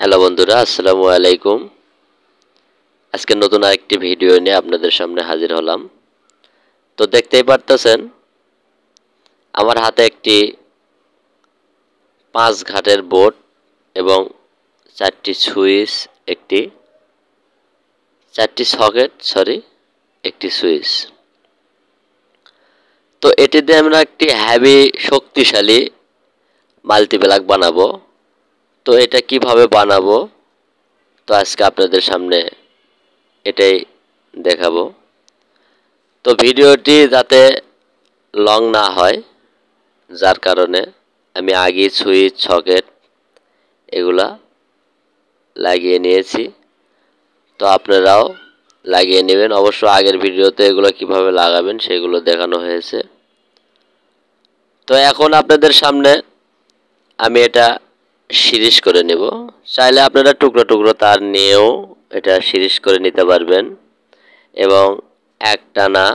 Hello বন্ধুরা, আসসালামু আলাইকুম। আজকে নতুন আরেকটি ভিডিও নিয়ে আপনাদের সামনে হাজির হলাম। তো দেখতেই পারতেছেন আমার হাতে একটি 5 ঘাটের বোর্ড এবং 4টি সুইচ, একটি 4টি সকেট একটি সুইচ। তো এটি দিয়ে আমরা একটি হেভি শক্তিশালী মাল্টিপ্লাগ বানাবো। তো এটা কিভাবে বানাবো, তো আজকে আপনাদের সামনে এটাই দেখাবো। তো ভিডিওটি যাতে লং না হয়, যার কারণে আমি আগে সুইচ সকেট এগুলা লাগিয়ে নিয়েছি। তো আপনারাও লাগিয়ে নেবেন। অবশ্য আগের ভিডিওতে এগুলো কিভাবে লাগাবেন সেগুলো দেখানো হয়েছে। তো এখন আপনাদের সামনে আমি এটা সিরিজ করে নেব। চাইলে আপনারা টুকরো টুকরো তার নিয়েও এটা সিরিজ করে নিতে পারবেন এবং একটানা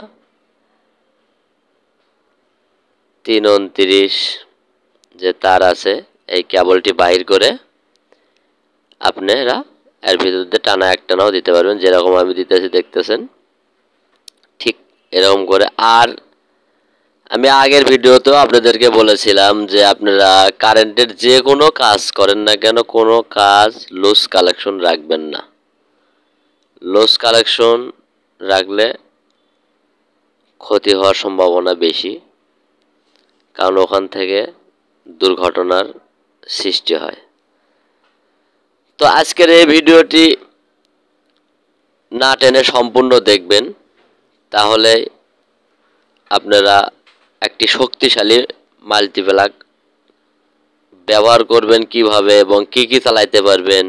329 যে তার আছে এই কেবলটি বাহির করে আপনারা এর ভিতর দিয়ে টানা একটানাও দিতে পারবেন, যেরকম আমি দিতেছি দেখতেছেন ঠিক এরকম করে। আর আমি আগের ভিডিওতেও আপনাদেরকে বলেছিলাম যে আপনারা কারেন্টের যে কোনো কাজ করেন না কেন, কোনো কাজ লুজ কালেকশন রাখবেন না। লুজ কালেকশন রাখলে ক্ষতি হওয়ার সম্ভাবনা বেশি, কারণ ওখান থেকে দুর্ঘটনার সৃষ্টি হয়। তো আজকের এই ভিডিওটি না টেনে সম্পূর্ণ দেখবেন, তাহলে আপনারা একটি শক্তিশালী মাল্টিপ্লাগ ব্যবহার করবেন কিভাবে এবং কি কি চালাইতে পারবেন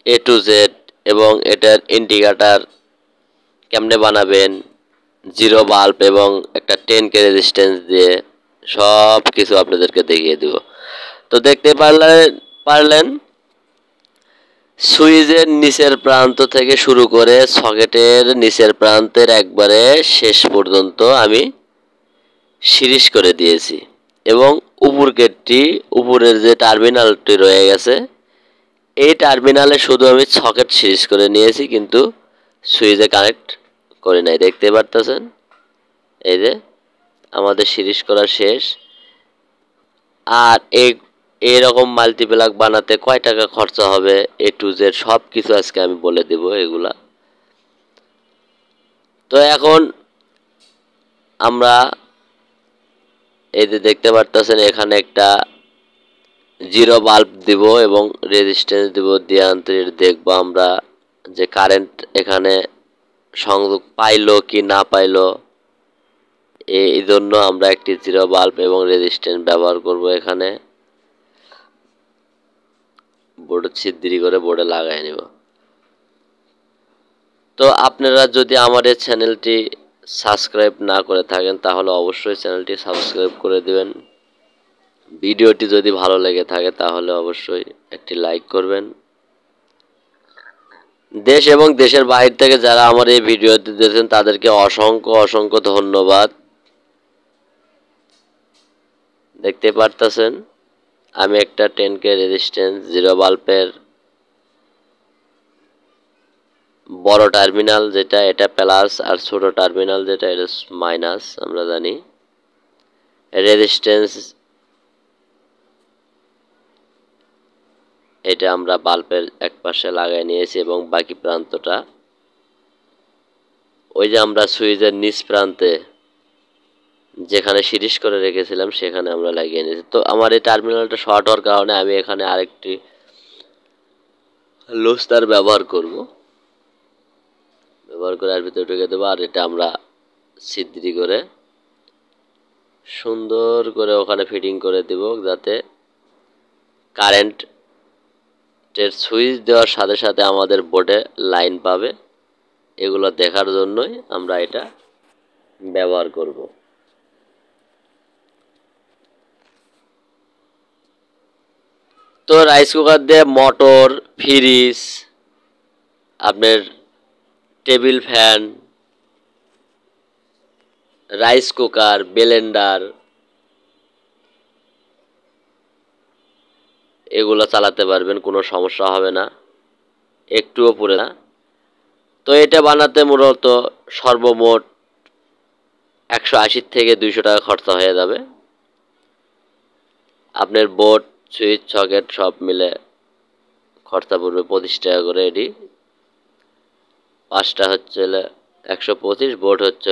এ টু জেড, এবং এটার ইন্ডিকেটর কেমনে বানাবেন, জিরো বাল্ব এবং একটা 10K রেজিস্ট্যান্স দিয়ে সব কিছু আপনাদেরকে দেখিয়ে দেব। তো দেখতে পারলেন সুইচের নিচের প্রান্ত থেকে শুরু করে সকেটের নিচের প্রান্তের একবারে শেষ পর্যন্ত আমি সিরিজ করে দিয়েছি এবং উপরের যে টার্মিনালটি রয়ে গেছে এই টার্মিনালে শুধু আমি সকেট সিরিজ করে নিয়েছি, কিন্তু সুইচে কানেক্ট করি নাই। দেখতে পারতেছেন এই যে আমাদের সিরিজ করা শেষ। আর এইরকম মাল্টিপ্লাগ বানাতে কয় টাকা খরচা হবে এ টু জেড সব কিছু আজকে আমি বলে দেব এগুলা। তো এখন আমরা এই যে দেখতে পারতেছেন এখানে একটা জিরো বাল্ব দিব এবং রেজিস্ট্যান্স দিব, দিয়ে আন্তরিক দেখবো আমরা যে কারেন্ট এখানে সংযোগ পাইলো কি না পাইলো। এই জন্য আমরা একটি জিরো বাল্ব এবং রেজিস্ট্যান্স ব্যবহার করব। এখানে বোর্ডে ছিদ্রি করে বোর্ডে লাগাই নেব। তো আপনারা যদি আমার এই চ্যানেলটি সাবস্ক্রাইব না করে থাকেন তাহলে অবশ্যই চ্যানেলটি সাবস্ক্রাইব করে দিবেন। ভিডিওটি যদি ভালো লেগে থাকে তাহলে অবশ্যই একটি লাইক করবেন। দেশ এবং দেশের বাইরে থেকে যারা আমার এই ভিডিওটি দেখছেন তাদেরকে অসংখ্য অসংখ্য ধন্যবাদ। দেখতে পারতেছেন আমি একটা 10K রেজিস্ট্যান্স জিরো বাল্বের বড় টার্মিনাল যেটা এটা প্লাস, আর ছোট টার্মিনাল যেটা এটা মাইনাস। আমরা জানি রেজিস্ট্যান্স এটা আমরা বাল্বের এক পাশে লাগাই নিয়েছি এবং বাকি প্রান্তটা ওই যে আমরা সুইচের নিচ প্রান্তে যেখানে সিরিজ করে রেখেছিলাম সেখানে আমরা লাগিয়ে নিয়েছি। তো আমার এই টার্মিনালটা শর্ট হওয়ার কারণে আমি এখানে আরেকটি লুজ তার ব্যবহার করে আর ভিতরে ঢুকে দেবো। আর এটা আমরা ছিদ্রি করে সুন্দর করে ওখানে ফিটিং করে দেব, যাতে কারেন্টের সুইচ দেওয়ার সাথে সাথে আমাদের বোর্ডে লাইন পাবে। এগুলো দেখার জন্যই আমরা এটা ব্যবহার করব। তো রাইস কুকার দিয়ে মোটর, ফ্রিজ, আপনার table fan, rice cooker, Blender, এগুলো চালাতে পারবেন, কোনো সমস্যা হবে না, একটুও পুড়ে না। তো এটা বানাতে মূলত সর্বমোট 180 থেকে 200 টাকা খরচা হয়ে যাবে। আপনার বোর্ড, সুইচ, সকেট সব মিলে খরচা পড়বে 25 টাকা করে। এটি 5টা হচ্ছে 125, বোর্ড হচ্ছে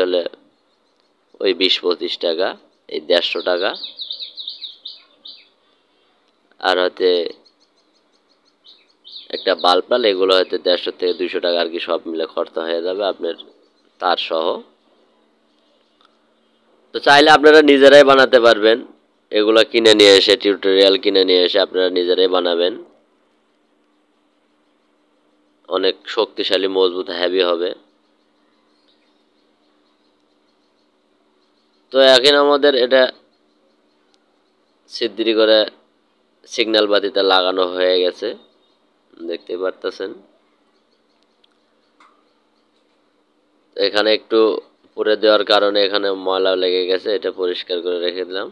ওই 20-25 টাকা, এই 150 টাকা। আর হচ্ছে একটা বাল্ব, এগুলো হয়তো 150 থেকে 200 টাকা আর কি, সব মিলে খরচা হয়ে যাবে আপনার তার সহ। তো চাইলে আপনারা নিজেরাই বানাতে পারবেন, এগুলো কিনে নিয়ে এসে, টিউটোরিয়াল কিনে নিয়ে এসে আপনারা নিজেরাই বানাবেন। অনেক শক্তিশালী, মজবুত, হেভি হবে। তো এখন আমাদের এটা সিদ্ধি করে সিগন্যাল বাতিতে লাগানো হয়ে গেছে, দেখতে পারতেছেন। এখানে একটু পুড়ে দেওয়ার কারণে এখানে ময়লা লেগে গেছে, এটা পরিষ্কার করে রেখে দিলাম।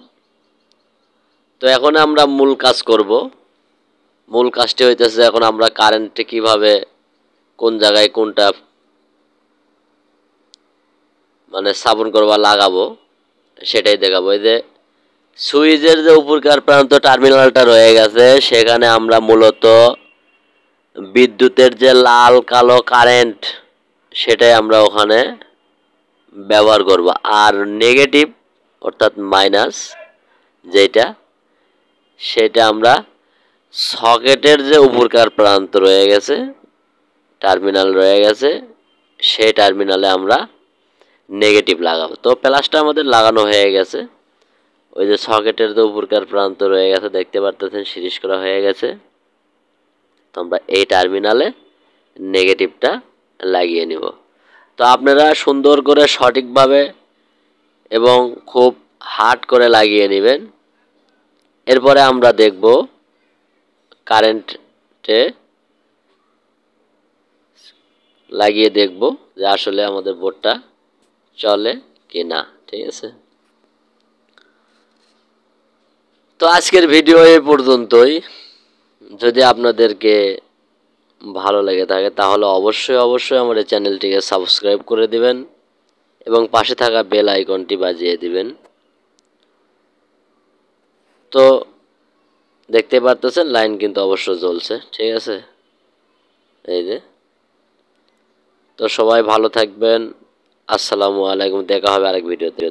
তো এখন আমরা মূল কাজ করব। মূল কাজটি হইতেছে এখন আমরা কারেন্টে কিভাবে, কোন জায়গায় কোনটা মানে স্থাপন করবা লাগাবো সেটাই দেখাবো। এই যে সুইচের যে উপরকার প্রান্ত টার্মিনালটা রয়ে গেছে, সেখানে আমরা মূলত বিদ্যুতের যে লাল কালো কারেন্ট সেটাই আমরা ওখানে ব্যবহার করব। আর নেগেটিভ অর্থাৎ মাইনাস যেটা, সেটা আমরা সকেটের যে উপরকার প্রান্ত রয়ে গেছে, টার্মিনাল রয়ে গেছে, সেই টার্মিনালে আমরা নেগেটিভ লাগাবো। তো প্লাসটা আমাদের লাগানো হয়ে গেছে, ওই যে সকেটের যে উপরকার প্রান্ত রয়ে গেছে দেখতে পারতেছেন, সিরিজ করা হয়ে গেছে। তো আমরা এই টার্মিনালে নেগেটিভটা লাগিয়ে নিব। তো আপনারা সুন্দর করে সঠিকভাবে এবং খুব হার্ড করে লাগিয়ে নেবেন। এরপরে আমরা দেখব কারেন্টে লাগিয়ে দেখব যে আসলে আমাদের বোর্ডটা চলে কি না। ঠিক আছে, তো আজকের ভিডিও এই পর্যন্তই। যদি আপনাদেরকে ভালো লেগে থাকে তাহলে অবশ্যই আমার এই চ্যানেলটিকে সাবস্ক্রাইব করে দিবেন এবং পাশে থাকা বেল আইকনটি বাজিয়ে দিবেন। তো দেখতে পারতেছেন লাইন কিন্তু অবশ্য জ্বলছে। ঠিক আছে, এই যে। তো সবাই ভালো থাকবেন, আসসালামু আলাইকুম, দেখা হবে আরেক ভিডিওতে।